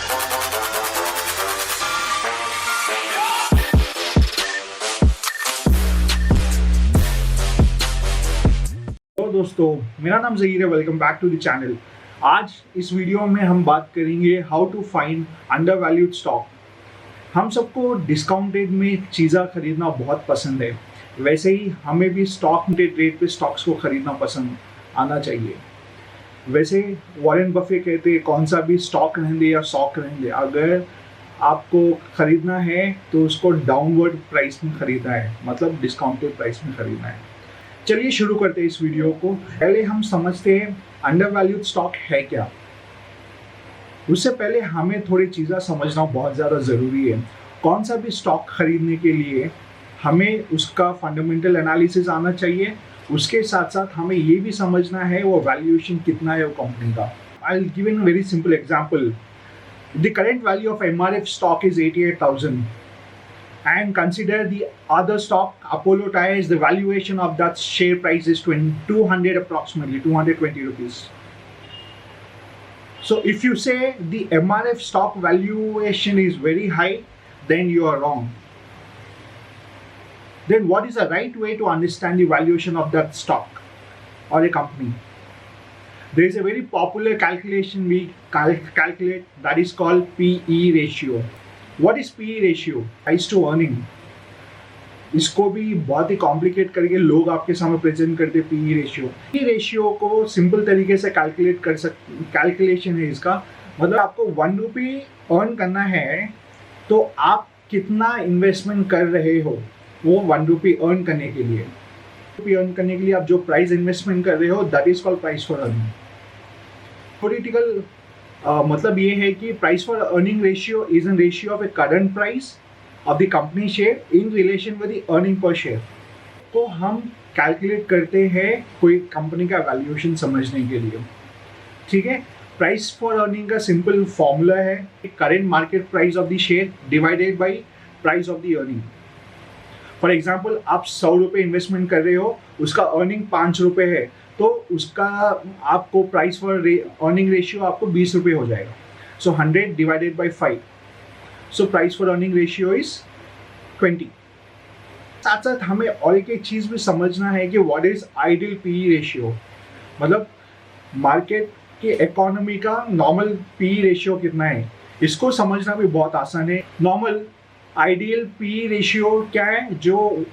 तो दोस्तों, मेरा नाम ज़हीर है। Welcome back to the channel. आज इस वीडियो में हम बात करेंगे how to find undervalued stock. हम सबको डिस्काउंटेड में चीज़ें खरीदना बहुत पसंद है, वैसे ही हमें भी स्टॉक रेट पे स्टॉक्स को खरीदना पसंद आना चाहिए। वैसे वॉरेन बफे कहते हैं कौन सा भी स्टॉक रहने दे या शॉक रहने दे, अगर आपको खरीदना है तो उसको डाउनवर्ड प्राइस में खरीदना है, मतलब डिस्काउंटेड प्राइस में खरीदना है। चलिए शुरू करते हैं इस वीडियो को। पहले हम समझते हैं अंडर वैल्यूड स्टॉक है क्या। उससे पहले हमें थोड़ी चीज़ें समझना बहुत ज़्यादा ज़रूरी है। कौन सा भी स्टॉक खरीदने के लिए हमें उसका फंडामेंटल एनालिसिस आना चाहिए, उसके साथ साथ हमें ये भी समझना है वो वैल्यूएशन कितना है वो कंपनी का। I will give in very simple example. The current value of MRF stock is 88,000 and consider the other stock Apollo Tyres. The valuation of that share price is 200, approximately 220 rupees. So if you say the MRF stock valuation is very high, then you are wrong. Then what is the right way to understand the valuation of that stock or a company? There is a very popular calculation we calculate that is called PE ratio. What is PE ratio? Price to earning. इसको भी बहुत ही complicate करके लोग आपके सामने present करते हैं PE ratio. PE ratio को सिंपल तरीके से कैलकुलेट कर कैलकुलेशन है इसका, मतलब आपको 1 रुपी अर्न करना है तो आप कितना इन्वेस्टमेंट कर रहे हो वो 1 रुपी अर्न करने के लिए। अर्न करने के लिए आप जो प्राइस इन्वेस्टमेंट कर रहे हो that is called price for earning. Theoretical मतलब ये है कि price for earning ratio is an ratio of A current price of the company share in relation with the earning per share. तो हम calculate करते हैं कोई कंपनी का वैल्यूएशन समझने के लिए, ठीक है। प्राइस फॉर अर्निंग का सिंपल फॉर्मूला है current market price of the share divided by price of the earning. For example, आप 100 रुपये इन्वेस्टमेंट कर रहे हो, उसका अर्निंग 5 रुपये है, तो उसका आपको प्राइस फॉर अर्निंग रेशियो आपको 20 रुपये हो जाएगा। सो 100 divided by 5, so price for earning ratio is 20। साथ साथ हमें और एक चीज़ भी समझना है कि what is ideal PE ratio, मतलब मार्केट के इकोनॉमी का नॉर्मल पीई रेशियो कितना है। इसको समझना भी बहुत आसान है। नॉर्मल आइडियल पीई रेशियो क्या है, जो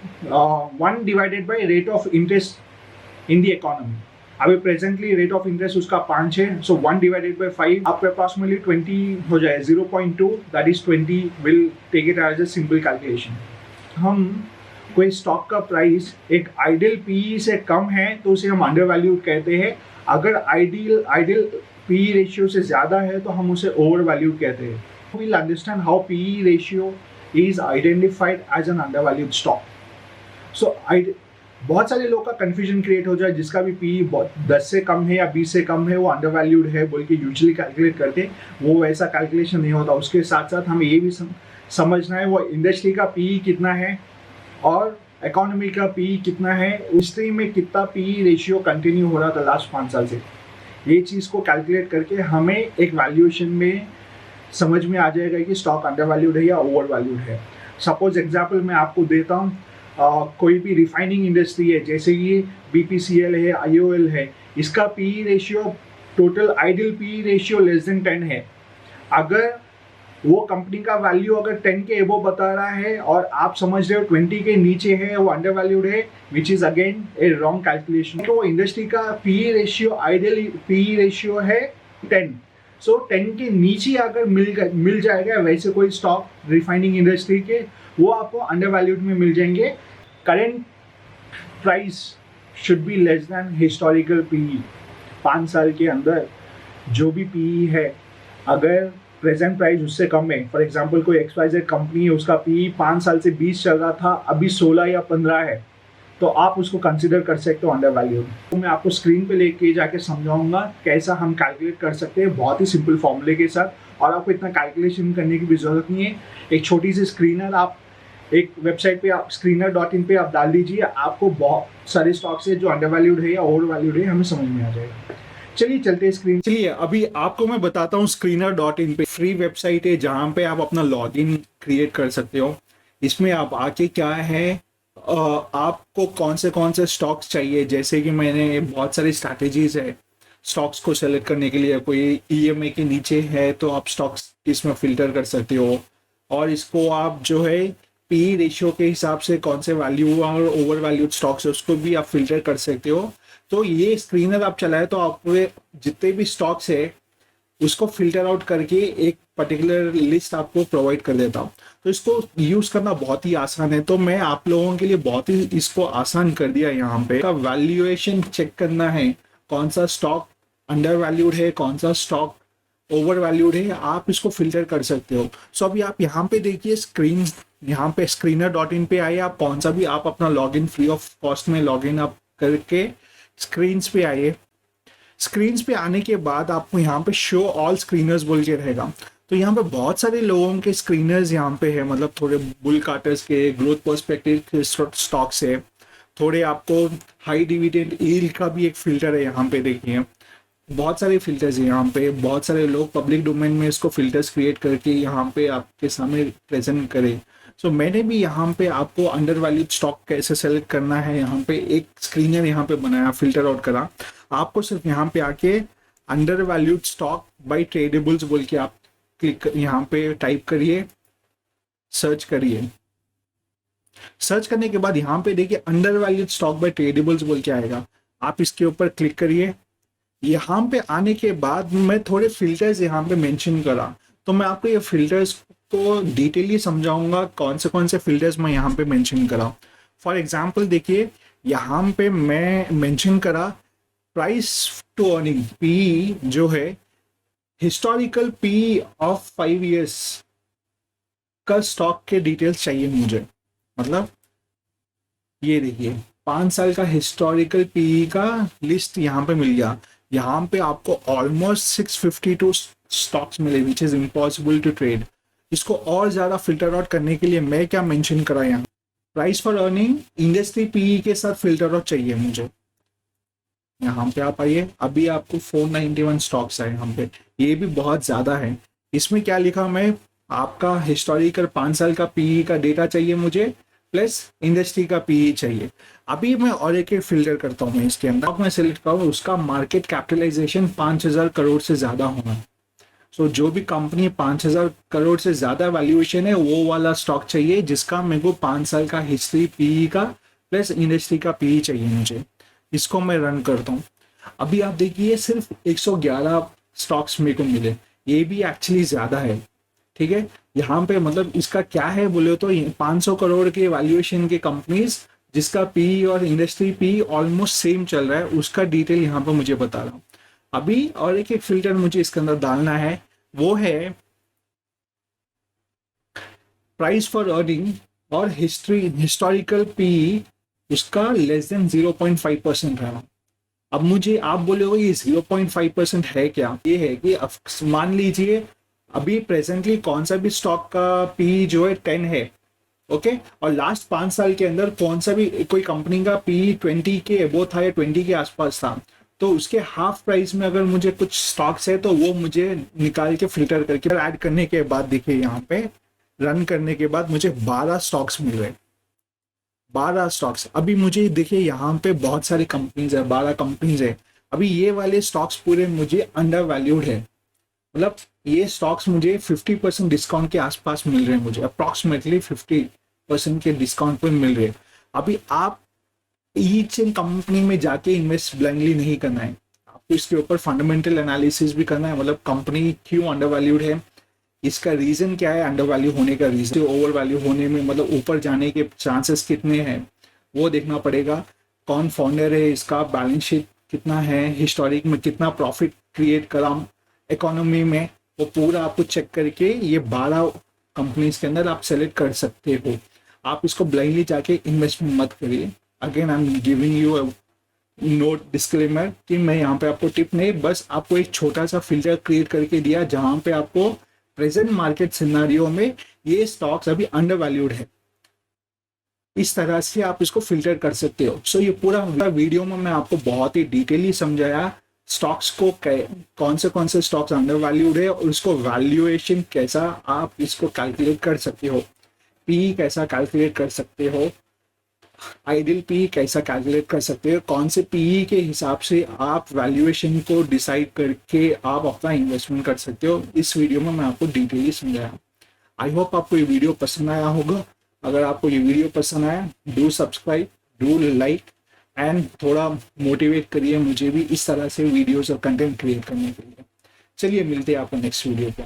1 divided by rate of interest in the economy. अभी प्रेजेंटली रेट ऑफ इंटरेस्ट उसका 5 है, सो 1 डिवाइडेड बाई 5 आपको अप्रॉक्सिमेटली 20 हो जाए। 0.2 that is 20 will take it as a simple calculation. हम कोई स्टॉक का प्राइस एक आइडियल पीई से कम है तो उसे हम अंडर वैल्यूड कहते हैं। अगर आइडियल पीई रेशियो से ज़्यादा है तो हम उसे ओवर वैल्यूड कहते हैं। We will understand how PE ratio is identified as an undervalued stock. So बहुत सारे लोग का कन्फ्यूजन क्रिएट हो जाए, जिसका भी पी 10 से कम है या 20 से कम है वो अंडर वैल्यूड है बोल के यूजुअली कैलकुलेट करते हैं, वो वैसा कैलकुलेशन नहीं होता। उसके साथ साथ हमें ये भी समझना है वो इंडस्ट्री का पी कितना है और इकोनॉमी का पी कितना है, इंडस्ट्री में कितना पी रेशियो कंटिन्यू हो रहा था लास्ट 5 साल से। ये चीज़ को कैलकुलेट करके हमें एक वैल्यूएशन में समझ में आ जाएगा कि स्टॉक अंडर वैल्यूड है या ओवर वैल्यूड है। सपोज एग्जाम्पल मैं आपको देता हूँ, कोई भी रिफाइनिंग इंडस्ट्री है जैसे कि BPCL है, IOL है, इसका P ratio total ideal P ratio less than 10 है। अगर वो कंपनी का वैल्यू अगर 10 के एबो बता रहा है और आप समझ रहे हो 20 के नीचे है, वो अंडर वैल्यूड है, which is again A wrong calculation. तो इंडस्ट्री का P ratio ideal P ratio है 10, सो 10 के नीचे अगर मिल जाएगा वैसे कोई स्टॉक रिफाइनिंग इंडस्ट्री के, वो आपको अंडर वैल्यूड में मिल जाएंगे। Current price should be less than historical PE. 5 साल के अंदर जो भी पीई है, अगर प्रेजेंट प्राइस उससे कम है, फॉर एग्जांपल कोई XYZ कंपनी है, उसका पीई 5 साल से 20 चल रहा था, अभी 16 या 15 है, तो आप उसको कंसिडर कर सकते हो अंडर वैल्यूड। तो मैं आपको स्क्रीन पे लेके जाके समझाऊंगा कैसा हम कैलकुलेट कर सकते हैं बहुत ही सिंपल फॉर्मूले के साथ, और आपको इतना कैलकुलेशन करने की भी ज़रूरत नहीं है। एक छोटी सी स्क्रीनर आप एक वेबसाइट पे आप screener.in पे आप डाल दीजिए, आपको बहुत सारे स्टॉक्स है जो अंडर वैल्यूड है या ओवर वैल्यूड है हमें समझ में आ जाएगा। चलिए चलते हैं स्क्रीन। चलिए अभी आपको मैं बताता हूँ screener.in पे फ्री वेबसाइट है जहाँ पे आप अपना लॉगिन क्रिएट कर सकते हो। इसमें आप आके क्या है आपको कौन से स्टॉक्स चाहिए, जैसे कि मैंने बहुत सारी स्ट्रैटेजीज है स्टॉक्स को सेलेक्ट करने के लिए। कोई ईएमए के नीचे है तो आप स्टॉक्स इसमें फिल्टर कर सकते हो, और इसको आप जो है पी रेशियो के हिसाब से कौन से वैल्यू और ओवर वैल्यूड स्टॉक्स है उसको भी आप फिल्टर कर सकते हो। तो ये स्क्रीनर आप चलाए तो आपको जितने भी स्टॉक्स है उसको फिल्टर आउट करके एक पर्टिकुलर लिस्ट आपको प्रोवाइड कर देता हूँ। तो इसको यूज करना बहुत ही आसान है, तो मैं आप लोगों के लिए बहुत ही इसको आसान कर दिया। यहाँ पे का वैल्यूएशन चेक करना है, कौन सा स्टॉक अंडर वैल्यूड है, कौन सा स्टॉक ओवर वैल्यूड है, आप इसको फिल्टर कर सकते हो। सो अभी आप यहाँ पे देखिए स्क्रीन, यहाँ पे screener.in पे आइए, आप कौन सा भी आप अपना लॉगिन फ्री ऑफ कॉस्ट में लॉगिन आप करके स्क्रीन्स पे आइए। स्क्रीन्स पे आने के बाद आपको यहाँ पे शो ऑल स्क्रीनर्स बोल के रहेगा। तो यहाँ पे बहुत सारे लोगों के स्क्रीनर्स यहाँ पे है, मतलब थोड़े बुल कार्टर्स के, ग्रोथ पर्सपेक्टिव के स्टॉक्स है, थोड़े आपको हाई डिविडेंड यील्ड का भी एक फिल्टर है। यहाँ पे देखिए बहुत सारे फिल्टर्स हैं यहाँ पे, बहुत सारे लोग पब्लिक डोमेन में इसको फिल्टर्स क्रिएट करके यहाँ पे आपके सामने प्रेजेंट करें। सो मैंने भी यहाँ पे आपको अंडर वैल्यूड स्टॉक कैसे सेलेक्ट करना है यहाँ पे एक स्क्रीनर यहाँ पे बनाया, फिल्टर आउट करा। आपको सिर्फ यहाँ पे आके अंडर वैल्यूड स्टॉक बाय ट्रेडेबल्स बोल के आप क्लिक यहाँ पे टाइप करिए, सर्च करिए। सर्च करने के बाद यहाँ पे देखिए अंडर वैल्यूड स्टॉक बाय ट्रेडेबल्स बोल के आएगा, आप इसके ऊपर क्लिक करिए। यहाँ पे आने के बाद मैं थोड़े फिल्टर्स यहाँ पे मेंशन करा, तो मैं आपको ये फिल्टर्स को डिटेली समझाऊंगा कौन से फिल्टर्स मैं यहाँ पे मेंशन करा। फॉर एग्जांपल देखिए यहाँ पे मैं मेंशन करा प्राइस टू अर्निंग पी जो है हिस्टोरिकल पी ऑफ 5 years का स्टॉक के डिटेल्स चाहिए मुझे। मतलब ये देखिए 5 साल का हिस्टोरिकल पी का लिस्ट यहाँ पे मिल गया। यहाँ पे आपको ऑलमोस्ट 652 स्टॉक्स मिले which is impossible to trade. इसको और ज्यादा फिल्टर आउट करने के लिए मैं क्या मेंशन करा, यहाँ price for earning industry PE के साथ फिल्टर आउट चाहिए मुझे। यहाँ पे आप आइए, अभी आपको 491 स्टॉक्स है यहाँ पे, ये भी बहुत ज्यादा है। इसमें क्या लिखा, मैं आपका हिस्टोरिकल 5 साल का पीई का डेटा चाहिए मुझे, प्लस इंडस्ट्री का पीई चाहिए। अभी मैं और एक फिल्टर करता हूँ, मैं इसके अंदर मैं सिलेक्ट करूँ उसका मार्केट कैपिटलाइजेशन 5000 करोड़ से ज्यादा होना। सो जो भी कंपनी 5000 करोड़ से ज्यादा वैल्यूएशन है वो वाला स्टॉक चाहिए जिसका मेरे को 5 साल का हिस्ट्री पीई का प्लस इंडस्ट्री का पीई चाहिए मुझे। इसको मैं रन करता हूँ। अभी आप देखिए सिर्फ 111 स्टॉक्स मेरे को मिले, ये भी एक्चुअली ज्यादा है। ठीक है, यहाँ पे मतलब इसका क्या है बोले तो 500 करोड़ के वैल्यूएशन के कंपनीज जिसका पी और इंडस्ट्री पी ऑलमोस्ट सेम चल रहा है, उसका डिटेल यहाँ पे मुझे बता रहा हूँ। अभी और एक फिल्टर मुझे इसके अंदर डालना है, वो है प्राइस फॉर अर्निंग और हिस्टोरिकल पी उसका लेस देन 0.5% रहा। अब मुझे आप बोलोगे ये 0.5% है क्या, ये है कि मान लीजिए अभी प्रेजेंटली कौन सा भी स्टॉक का पी जो है 10 है, ओके, और लास्ट 5 साल के अंदर कौन सा भी कोई कंपनी का पी 20 के एबो था या 20 के आसपास था, तो उसके हाफ प्राइस में अगर मुझे कुछ स्टॉक्स है तो वो मुझे निकाल के फिल्टर करके ऐड करने के बाद देखिए यहाँ पे रन करने के बाद मुझे 12 स्टॉक्स मिल रहे, 12 स्टॉक्स। अभी मुझे देखिए यहाँ पे बहुत सारी कंपनीज है, 12 कंपनीज है। अभी ये वाले स्टॉक्स पूरे मुझे अंडर वैल्यूड है, मतलब ये स्टॉक्स मुझे 50% डिस्काउंट के आसपास मिल रहे हैं, मुझे अप्रॉक्सीमेटली 50% के डिस्काउंट पे मिल रहे हैं। अभी आप ईच इन कंपनी में जाके इन्वेस्ट ब्लाइंडली नहीं करना है, आपको इसके ऊपर फंडामेंटल एनालिसिस भी करना है। मतलब कंपनी क्यों अंडर वैल्यूड है, इसका रीजन क्या है, अंडर वैल्यू होने का रीजन, ओवर वैल्यू होने में मतलब ऊपर जाने के चांसेस कितने हैं वो देखना पड़ेगा। कौन फाउंडर है, इसका बैलेंस शीट कितना है, हिस्टोरिक में कितना प्रॉफिट क्रिएट करा इकोनॉमी में, वो पूरा आपको चेक करके ये 12 कंपनीज के अंदर आप सेलेक्ट कर सकते हो। आप इसको ब्लाइंडली जाके इन्वेस्टमेंट मत करिए। Again I am giving you note disclaimer कि मैं यहाँ पे आपको टिप नहीं, बस आपको एक छोटा सा फिल्टर क्रिएट करके दिया जहां पे आपको प्रेजेंट मार्केट सिनेरियो में ये स्टॉक्स अभी अंडर वैल्यूड है, इस तरह से आप इसको फिल्टर कर सकते हो। सो ये पूरा वीडियो में मैं आपको बहुत ही डिटेली समझाया स्टॉक्स को कौन से स्टॉक्स अंडर वैल्यूड है और उसको वैल्यूएशन कैसा आप इसको कैलकुलेट कर सकते हो, पी कैसा कैलकुलेट कर सकते हो, आइडियल पी कैसा कैलकुलेट कर सकते हो, कौन से पी के हिसाब से आप वैल्यूएशन को डिसाइड करके आप अपना इन्वेस्टमेंट कर सकते हो। इस वीडियो में मैं आपको डिटेली समझाया। आई होप आपको ये वीडियो पसंद आया होगा। अगर आपको ये वीडियो पसंद आया, do subscribe, do like and थोड़ा मोटिवेट करिए मुझे भी इस तरह से वीडियोस और कंटेंट क्रिएट करने के लिए। चलिए मिलते हैं आपको नेक्स्ट वीडियो पे।